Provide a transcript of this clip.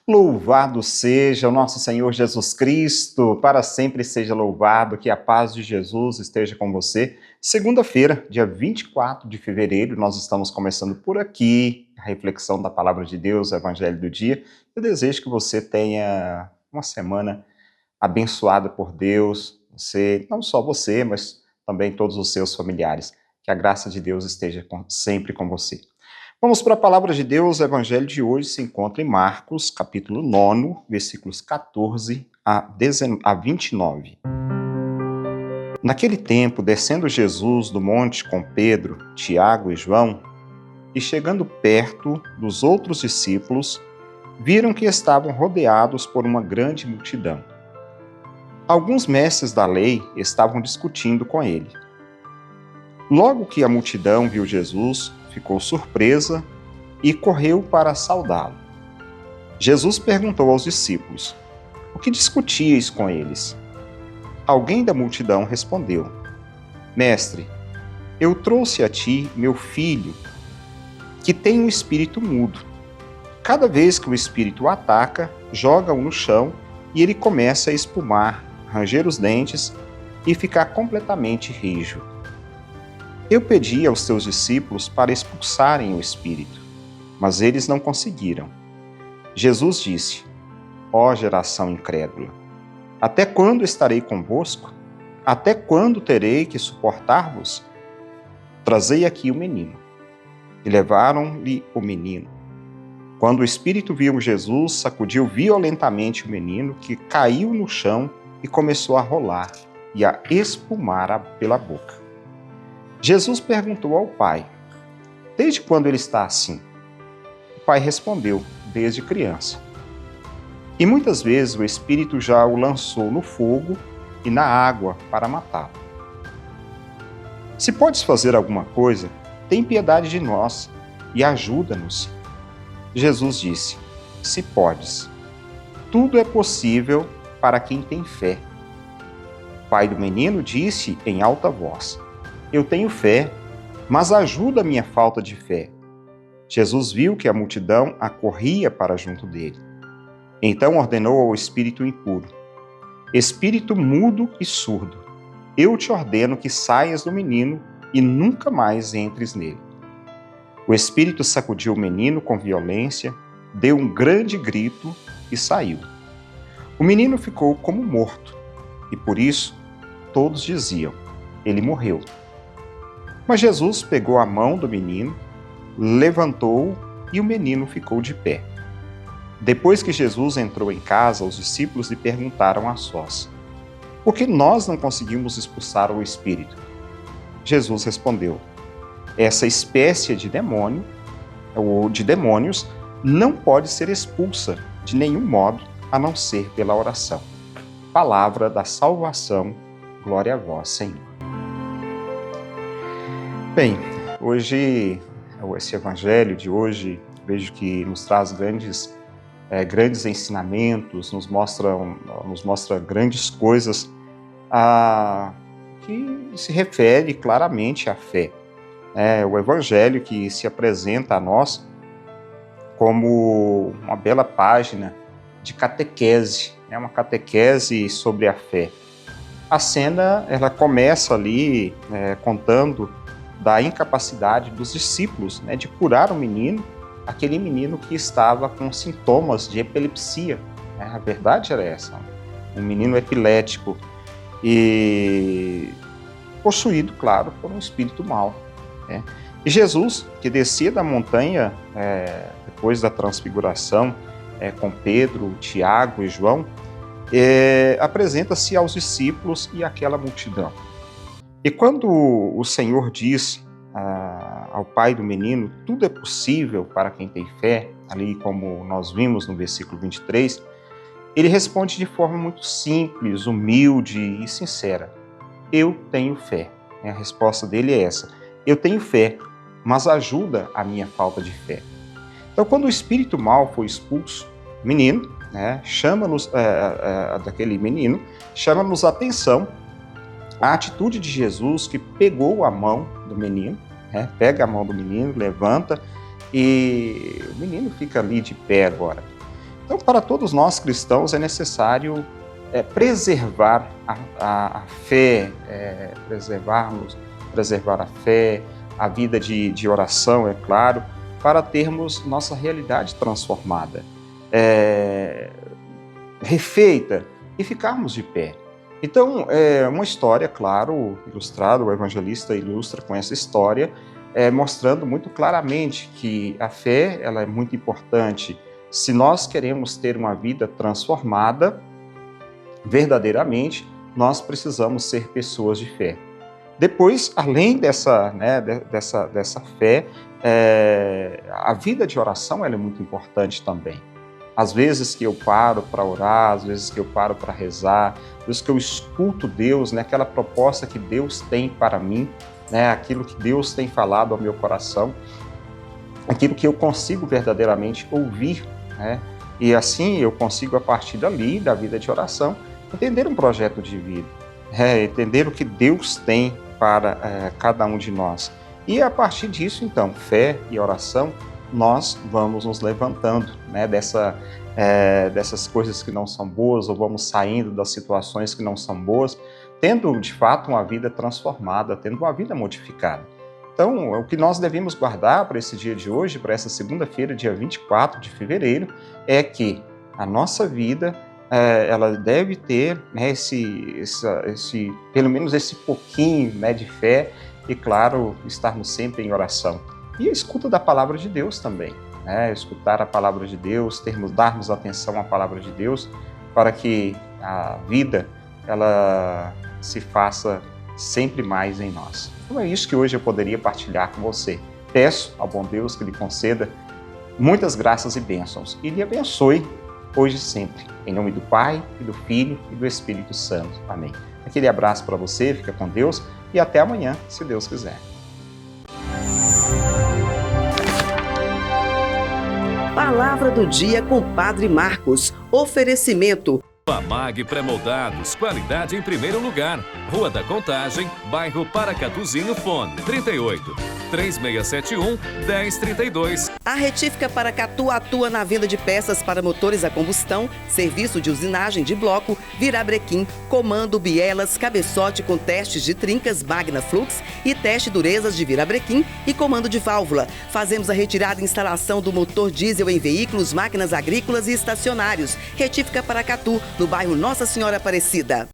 Louvado seja o nosso Senhor Jesus Cristo, para sempre seja louvado, que a paz de Jesus esteja com você. Segunda-feira, dia 24 de fevereiro, nós estamos começando por aqui a reflexão da Palavra de Deus, o Evangelho do Dia. Eu desejo que você tenha uma semana abençoada por Deus, não só você, mas também todos os seus familiares. Que a graça de Deus esteja sempre com você. Vamos para a palavra de Deus. O evangelho de hoje se encontra em Marcos, capítulo 9, versículos 14 a 29. Naquele tempo, descendo Jesus do monte com Pedro, Tiago e João, e chegando perto dos outros discípulos, viram que estavam rodeados por uma grande multidão. Alguns mestres da lei estavam discutindo com ele. Logo que a multidão viu Jesus, ficou surpresa e correu para saudá-lo. Jesus perguntou aos discípulos: "O que discutíeis com eles?" Alguém da multidão respondeu: "Mestre, eu trouxe a ti meu filho, que tem um espírito mudo. Cada vez que o espírito o ataca, joga-o no chão e ele começa a espumar, ranger os dentes e ficar completamente rijo. Eu pedi aos teus discípulos para expulsarem o espírito, mas eles não conseguiram." Jesus disse: "Ó geração incrédula, até quando estarei convosco? Até quando terei que suportar-vos? Trazei aqui o menino." E levaram-lhe o menino. Quando o espírito viu Jesus, sacudiu violentamente o menino, que caiu no chão e começou a rolar e a espumar pela boca. Jesus perguntou ao pai: "Desde quando ele está assim?" O pai respondeu: "Desde criança. E muitas vezes o Espírito já o lançou no fogo e na água para matá-lo. Se podes fazer alguma coisa, tem piedade de nós e ajuda-nos." Jesus disse: "Se podes. Tudo é possível para quem tem fé." O pai do menino disse em alta voz: "Eu tenho fé, mas ajuda a minha falta de fé." Jesus viu que a multidão acorria para junto dele. Então ordenou ao espírito impuro: "Espírito mudo e surdo, eu te ordeno que saias do menino e nunca mais entres nele." O espírito sacudiu o menino com violência, deu um grande grito e saiu. O menino ficou como morto, e por isso todos diziam: "Ele morreu." Mas Jesus pegou a mão do menino, levantou-o e o menino ficou de pé. Depois que Jesus entrou em casa, os discípulos lhe perguntaram a sós: "Por que nós não conseguimos expulsar o espírito?" Jesus respondeu: "Essa espécie de demônio, ou de demônios, não pode ser expulsa de nenhum modo, a não ser pela oração." Palavra da salvação, glória a vós, Senhor. Bem, hoje, esse evangelho de hoje, vejo que nos traz grandes ensinamentos, nos mostra grandes coisas que se refere claramente à fé. O evangelho que se apresenta a nós como uma bela página de catequese, uma catequese sobre a fé. A cena, ela começa ali contando da incapacidade dos discípulos de curar o menino, aquele menino que estava com sintomas de epilepsia. A verdade era essa, um menino epilético e possuído, claro, por um espírito mau. E Jesus, que descia da montanha depois da transfiguração com Pedro, Tiago e João, apresenta-se aos discípulos e àquela multidão. E quando o Senhor diz ao pai do menino: "Tudo é possível para quem tem fé", ali como nós vimos no versículo 23, ele responde de forma muito simples, humilde e sincera: "Eu tenho fé." A resposta dele é essa: "Eu tenho fé, mas ajuda a minha falta de fé." Então, quando o espírito mau foi expulso, o menino, daquele menino, chama-nos a atenção a atitude de Jesus, que pegou a mão do menino, pega a mão do menino, levanta, e o menino fica ali de pé agora. Então, para todos nós cristãos é necessário preservar a fé, preservar a fé, a vida de oração, é claro, para termos nossa realidade transformada, refeita e ficarmos de pé. Então, é uma história, claro, ilustrada, o evangelista ilustra com essa história, mostrando muito claramente que a fé ela é muito importante. Se nós queremos ter uma vida transformada, verdadeiramente, nós precisamos ser pessoas de fé. Depois, além dessa fé, a vida de oração ela é muito importante também. Às vezes que eu paro para orar, às vezes que eu paro para rezar, às vezes que eu escuto Deus, aquela proposta que Deus tem para mim, aquilo que Deus tem falado ao meu coração, aquilo que eu consigo verdadeiramente ouvir, e assim eu consigo, a partir dali, da vida de oração, entender um projeto de vida, entender o que Deus tem para cada um de nós. E a partir disso, então, fé e oração, nós vamos nos levantando dessas coisas que não são boas, ou vamos saindo das situações que não são boas, tendo de fato uma vida transformada, tendo uma vida modificada. Então, o que nós devemos guardar para esse dia de hoje, para essa segunda-feira, dia 24 de fevereiro, é que a nossa vida ela deve ter pelo menos esse pouquinho de fé e, claro, estarmos sempre em oração. E a escuta da palavra de Deus também, escutar a palavra de Deus, darmos atenção à palavra de Deus, para que a vida ela se faça sempre mais em nós. Então é isso que hoje eu poderia partilhar com você. Peço ao bom Deus que lhe conceda muitas graças e bênçãos e lhe abençoe hoje e sempre. Em nome do Pai, e do Filho e do Espírito Santo. Amém. Aquele abraço para você, fica com Deus e até amanhã, se Deus quiser. Palavra do dia com Padre Marcos. Oferecimento. Amag Pré-Moldados, qualidade em primeiro lugar. Rua da Contagem, bairro Paracatuzinho, fone 38-3671-1032. A Retífica Paracatu atua na venda de peças para motores a combustão, serviço de usinagem de bloco, virabrequim, comando, bielas, cabeçote com testes de trincas Magna Flux e teste durezas de virabrequim e comando de válvula. Fazemos a retirada e instalação do motor diesel em veículos, máquinas agrícolas e estacionários. Retífica Paracatu, no bairro Nossa Senhora Aparecida.